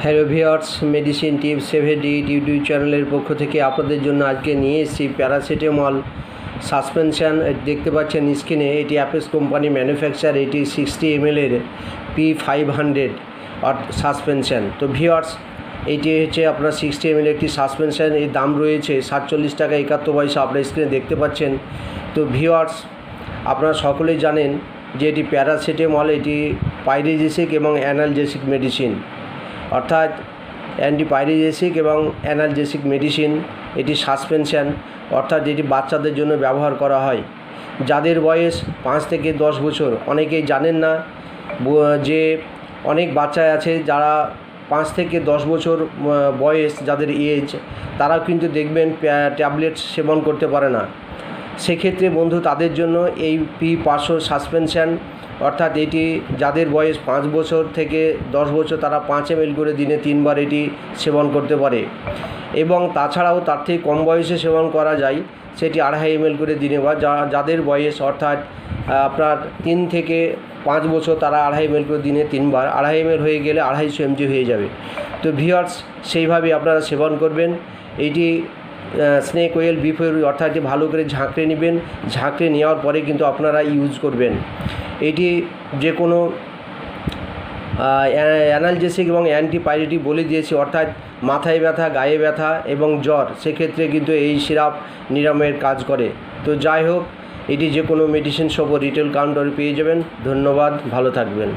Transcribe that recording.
Hello viewers, medicine tips 7D YouTube চ্যানেলের পক্ষ থেকে আপনাদের জন্য আজকে নিয়ে এসেছি প্যারাসিটামল সাসপেনশন। দেখতে পাচ্ছেন স্ক্রিনে, এটি অ্যাপেক্স কোম্পানি ম্যানুফ্যাকচার। এটি 60 ml এর P500 সাসপেনশন। তো ভিউয়ার্স, এইটি হচ্ছে আপনার 60 ml একটি সাসপেনশন। এর দাম রয়েছে 47 টাকা 71 পয়সা, আপনার স্ক্রিনে দেখতে পাচ্ছেন। তো ভিউয়ার্স, আপনারা সকলেই জানেন যে এটি প্যারাসিটামল, এটি পাইরেজিসিক এবং অ্যানালজেসিক মেডিসিন, অর্থাৎ অ্যান্টিপাইরেজেসিক এবং অ্যানালজেসিক মেডিসিন। এটি সাসপেনশন, অর্থাৎ এটি বাচ্চাদের জন্য ব্যবহার করা হয় যাদের বয়স 5 থেকে 10 বছর। অনেকেই জানেন না যে অনেক বাচ্চা আছে যারা 5 থেকে 10 বছর বয়স, যাদের এজ, তারাও কিন্তু দেখবেন ট্যাবলেট সেবন করতে পারে না। সেক্ষেত্রে বন্ধু, তাদের জন্য এই P500 সাসপেনশন, অর্থাৎ এটি যাদের বয়স 5 বছর থেকে 10 বছর, তারা 5 ml করে দিনে 3 বার এটি সেবন করতে পারে। এবং তাছাড়াও তার থেকে কম বয়সে সেবন করা যায়, সেটি 2.5 ml করে দিনে, বা যাদের বয়স অর্থাৎ আপনার 3 থেকে 5 বছর, তারা 2.5 ml করে দিনে 3 বার। 2.5 ml হয়ে গেলে 250 mg হয়ে যাবে। তো ভিউয়ার্স, সেইভাবে আপনারা সেবন করবেন। এইটি স্নেক অয়েল বিফোর, অর্থাৎ এটি ভালো করে ঝাঁকড়ে নেবেন। ঝাঁকড়ে নেওয়ার পরে কিন্তু আপনারা ইউজ করবেন। এটি যে কোনো অ্যানালজেসিক এবং অ্যান্টিপাইরেটিক বলে দিয়েছি, অর্থাৎ মাথায় ব্যথা, গায়ে ব্যথা এবং জ্বর, সেক্ষেত্রে কিন্তু এই সিরাপ নিরাময়ের কাজ করে। তো যাই হোক, এটি যে কোনো মেডিসিন শপ ও রিটেল কাউন্টারে পেয়ে যাবেন। ধন্যবাদ, ভালো থাকবেন।